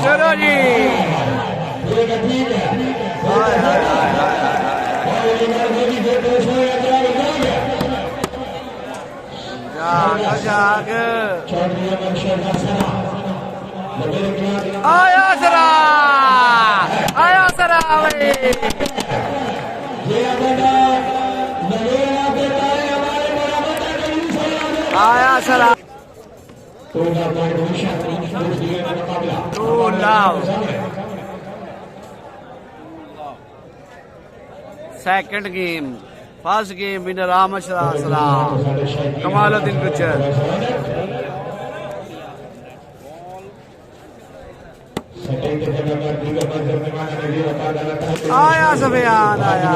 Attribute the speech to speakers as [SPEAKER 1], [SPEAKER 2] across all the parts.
[SPEAKER 1] चलो जी जाग आया सरा आया सरा second game first game winner आमद सलाम कमालुद्दीन गुज्जर आया सफियान आया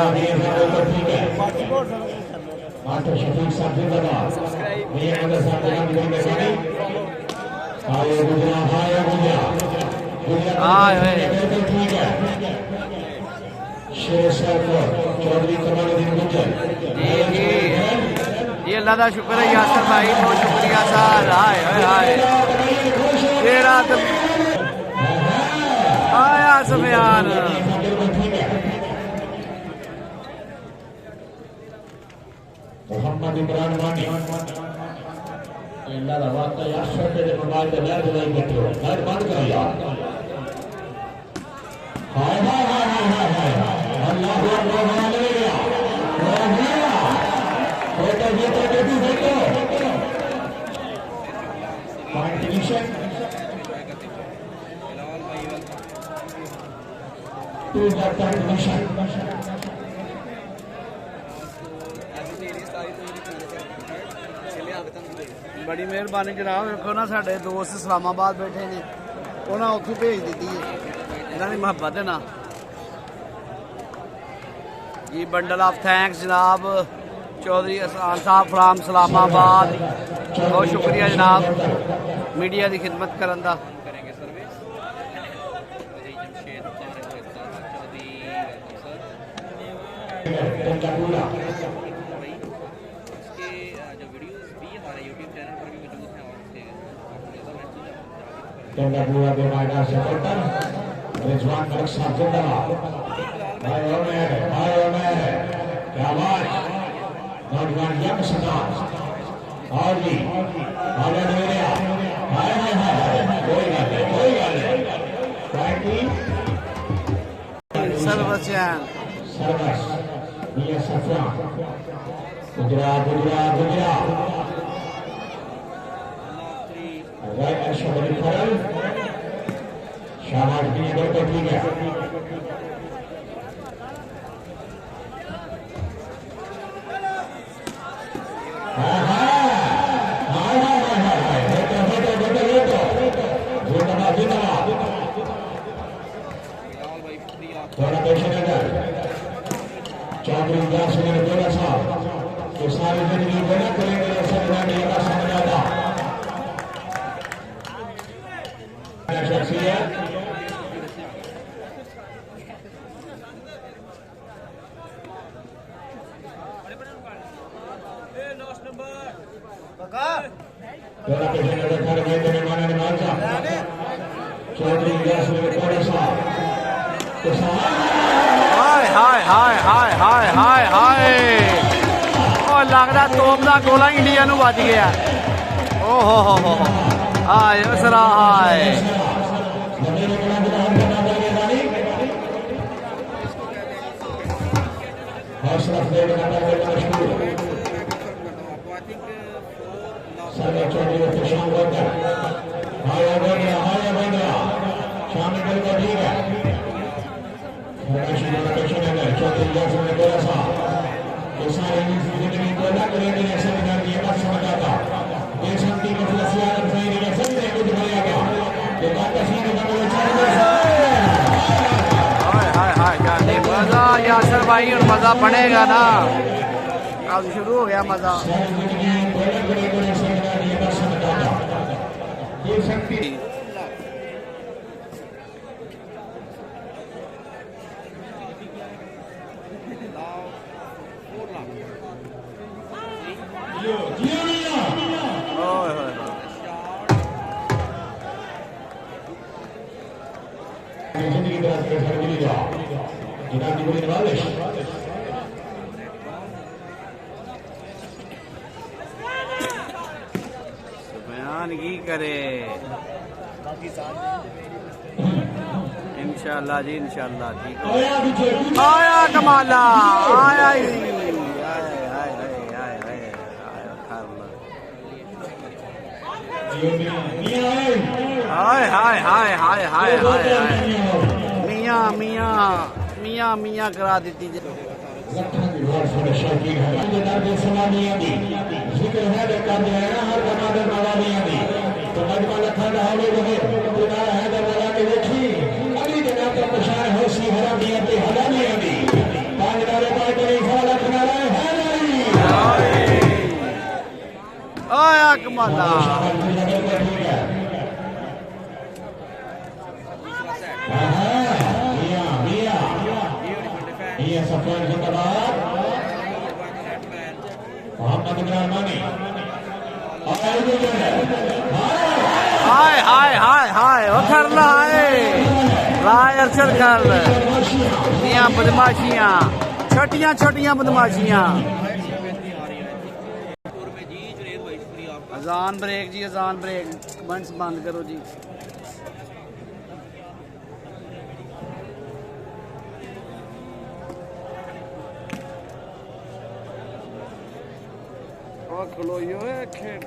[SPEAKER 1] ये अल्लाह का शुक्र है यासर भाई बहुत शुक्रिया सर हाय हाय हाय तेरा आया सफियान
[SPEAKER 2] मोहम्मद इमरान वानी अल्लाह दा वास्ता यासर के मोबाइल पे लैब नहीं करते हो लैब बंद करो यार हाय हाय हाय हाय हाय अल्लाह अकबर हालेलुया हालेलुया बेटा बेटी देखो point division to the third division
[SPEAKER 1] बड़ी मेहरबानी जनाब देखो ना साढ़े दोस्त इस्लामाबाद बैठे ने उन्हें उतों भेज दी है इन्होंने मुहब्बत है ना जी बंडल ऑफ थैंक्स जनाब चौधरी अहसान साहब फ्राम इस्लामाबाद बहुत शुक्रिया जनाब मीडिया की खिदमत करन दा
[SPEAKER 2] Tendagua Bemada Sekotan, Rizwan Reksa Jendala, Hai Omer, Kawaj, Nodwan Yang Sadat, Audi, Aladeria, Hai, Koi Gale, Frankie,
[SPEAKER 1] Sarvasyan,
[SPEAKER 2] Sarvas, Nia Safran, Gujarat. Right and somebody Farrell. Shahbaz bin Adar को ठीक है। थोड़ा patient अगर चौधरी व्यास ने बोला था कि सारी जिंदगी बोला करेंगे ऐसा बनाने का समझ आता
[SPEAKER 1] लगता तोप का गोला इंडिया नूं बज गया ओहो हो हाय सरा हाय मजा यासर भाई और मजा बनेगा ना अब शुरू हो गया मजा
[SPEAKER 2] ke sargili da jina diberi Bangladesh
[SPEAKER 1] बयान की करे इंशाल्लाह जी इंशाल्लाह ठीक हो आया कमाला आया ही हाय हाय हाय हाय हाय हाय मियाँ मियाँ मियाँ मियाँ करा देती
[SPEAKER 2] लखन की बात सुने शौकीन है जनाब सलामियां दी जिक्र है कर दिया ना हर कमादर नवाबियां दी तो मजमा लखन हाले रहे खुदा है दरवाजा के देखी अली जनाब का पशार हो सी हरामियां दी हलामियां दी पांच नारे पांच तेरी फौला किनारा है नहीं
[SPEAKER 1] आया कमाला
[SPEAKER 2] ये सफर जिंदाबाद मोहम्मद इमरानी
[SPEAKER 1] हाय हाय हाय हाय वो करना है राय अरशद कर मियाँ बदमाशियाँ छोटियाँ छोटियाँ बदमाशियाँ अजान ब्रेक जी अजान ब्रेक बंस बंद करो जी खलोइयो है खेल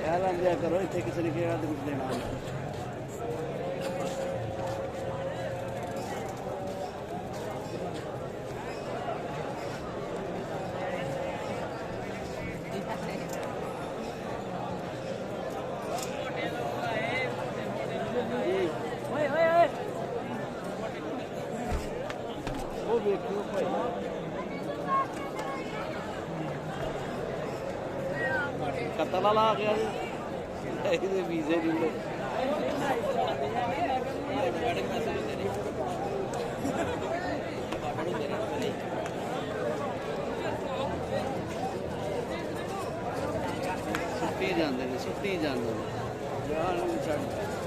[SPEAKER 1] यार अंदर करो इतने किसी ने क्या कुछ देना कतला ला गया जी वीजे नहीं सुट्टी जाते सुट्टी जाते